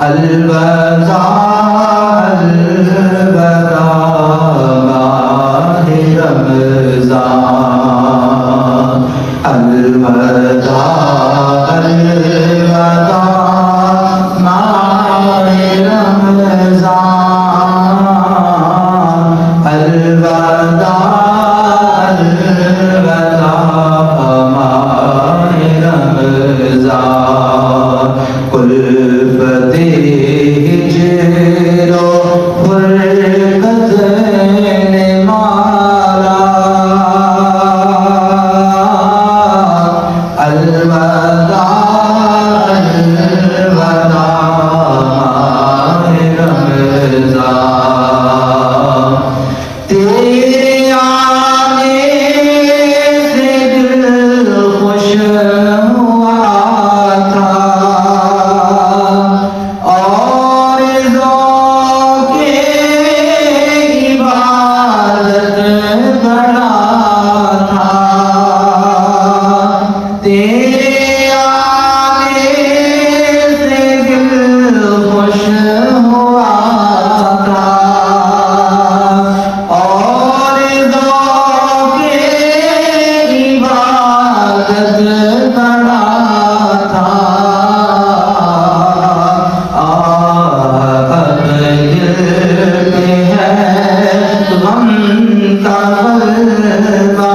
الوداع الوداع ماہ رمضان الوداع الوداع ماہ رمضان الوداع الوداع ماہ رمضان کلفت ہجر و فرقت نے مارا الوداع الوداع ماہ رمضان تیرے آنے سے دل خوش ہوا تھا اور ذوق عبادت بڑا تھا تیرے آنے سے دل خوش ہوا تھا اور ذوق عبادت بڑا تھا اب دل میں ہے غم کا غلبہ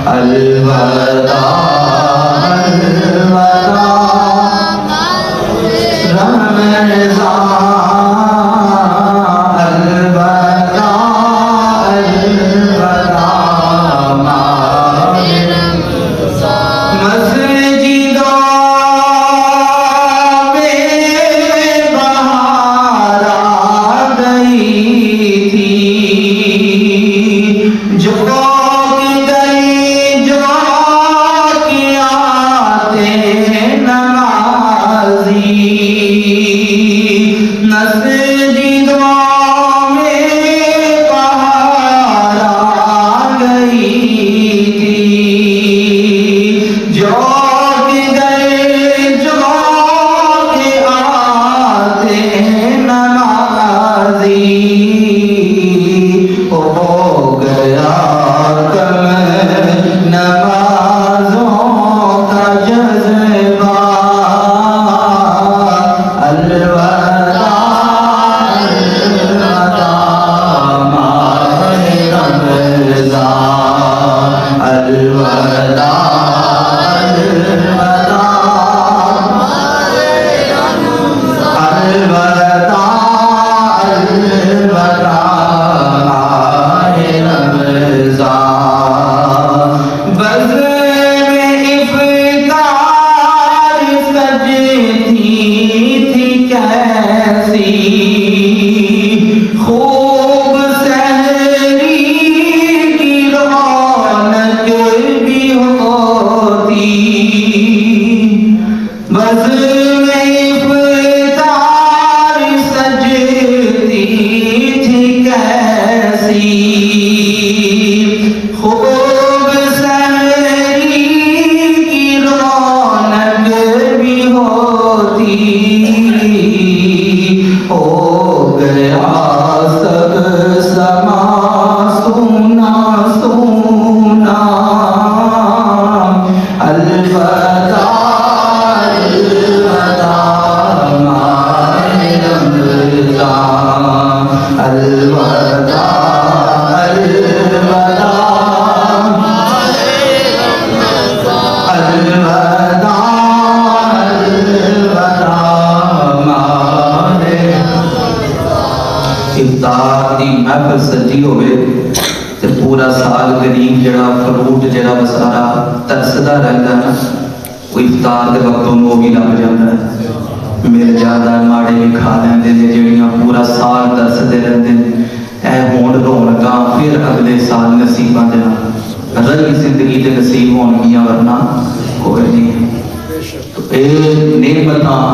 الوداع الوداع ماہ رمضان الوداع افطار دی محفل سجی ہوئے تے پورا سال غریب جڑا فروٹ جڑا بسارا ترسدا رہندا ہے وہ افطار دے وقت نو بھی لگ جاندا ہے میرے زیادہ ماڑے بھی کھا لیندے نے جڑیاں پورا سال ترسدے رہندے اے ہون رونقاں پھر اگلے سال نصیباں دے نال رہی زندگی دے نصیب ہون گیاں ورنہ کوئی نہیں تو اے نعمتاں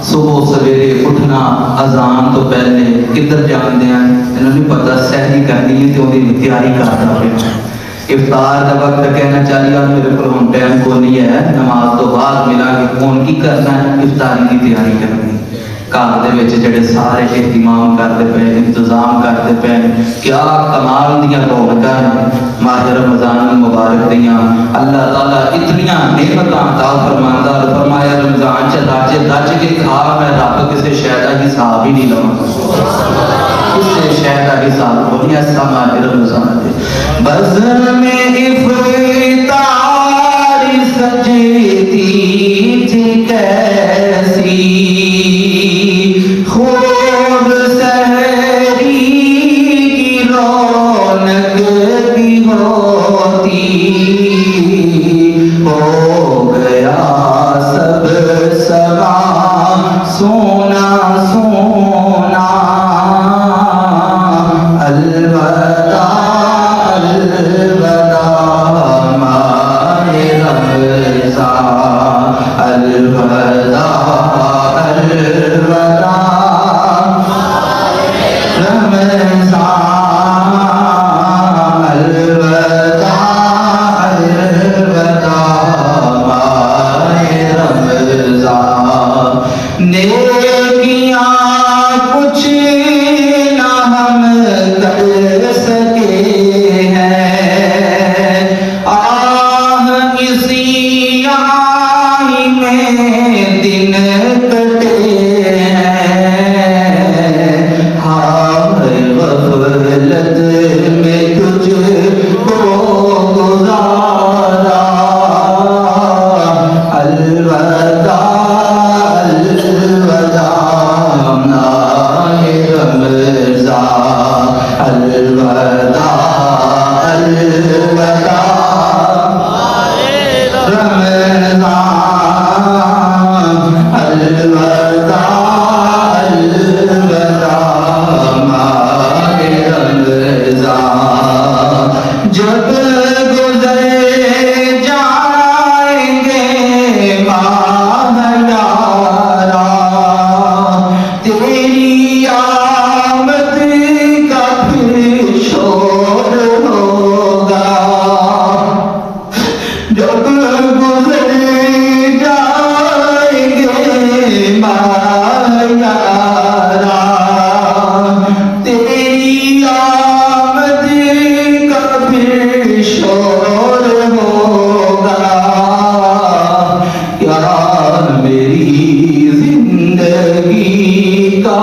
صبح سویرے اٹھنا اذان تو پہلے کدھر جاندے ہیں انہوں نے پتا سحری کرنی ہے تو انہوں نے تیاری کرتا پہ افطار کا وقت کہنا چاہیے میرے کو ہم ٹائم کو نہیں ہے نماز تو بعد ملا کے کون کی کرنا ہے افطاری کی تیاری کرنی گھر دے وچ جڑے سارے اہتمام کرتے پے انتظام کرتے پے کیا کمال دیاں رونقاں ہیں ماہ رمضان المبارک دیاں اللہ تعالیٰ اتنیاں نعمتاں عطا فرماندا فرمایا رمضان چ رج کے کھا میں رب کسی شے دا حساب ہی نہیں لواں کسی شے دا حساب کو نہیں ایسا ماہ رمضان دے بزر میں افطار سجتی تھی کیسی خوب سحری کی رونق بھی ہوتی ہو گیا سب سوا سونا سونا الوداع الوداع ماہ رمضان الوداع الوداع رمضان الوداع الوداع ماہ رمضان نیکیاں کچھ نہ ہم کر سکے ہیں آہ اسی آہ میں دن کٹے ہیں ہاں غفلت میں تجھ کو گزارا الوداع الوداع ماہ رمضان الوداع الوداع رمضان الوداع الوداع ماہ رمضان جب گزر جائیں گے ماہ یارا تیری آمد کا پھر شور ہوگا جب گزر جائیں گے ماہ یارا تیری آمد کا پھر شور ہوگا کیا میری زندگی کا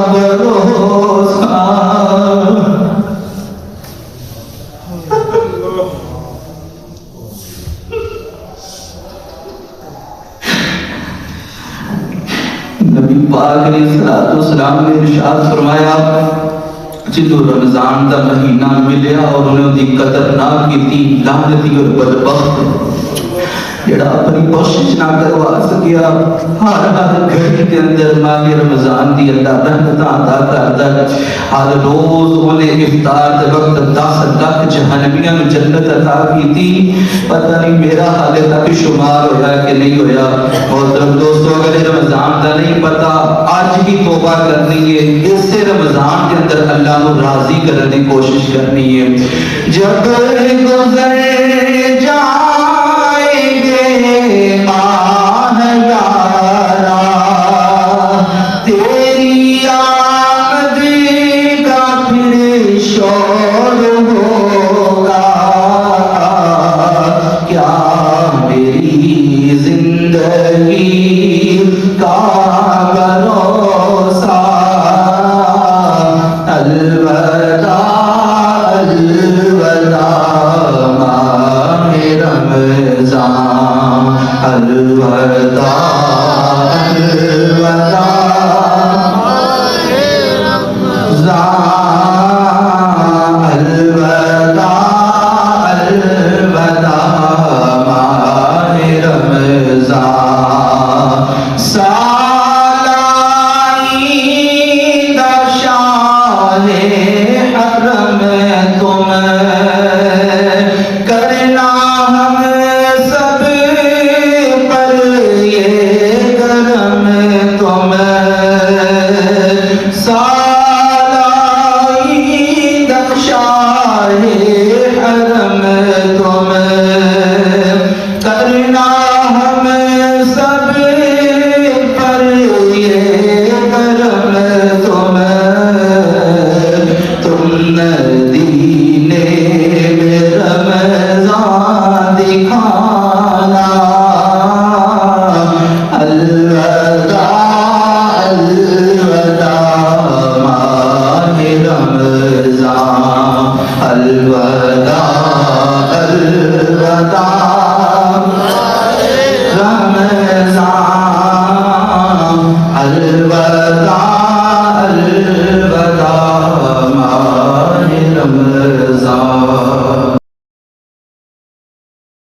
بھروسہ نبی پاک علیہ الصلوۃ والسلام نے ارشاد فرمایا جدو رمضان کا مہینہ ملیا اور انہوں نے قدر نہ کی لعنتی اور بدبخت جڑا اپنی کوشش نہ کروا سکیا ہر گھڑی کے اندر ماہ رمضان دی اللہ رحمتاں عطا کردا ہر روز انہیں افطار دے وقت 10 لاکھ جہنمیاں نوں جنت عطا کیتی پتہ نہیں میرا حالے تک شمار ہویا کہ نہیں ہویا محترم دوستو اگر رمضان دا نہیں پتا آج ہی توبہ کرنی ہے اس سے رمضان کے اندر اللہ نو راضی کرنے کی کوشش کرنی ہے جب گزر جائیں گے ماہ یارا تیری آمد کا پھر شور ہوگا کیا میری زندگی کا بھروسہ الوداع الوداع مدینے میں رمضان دکھانا الوداع الوداع ماہ رمضان الوداع الوداع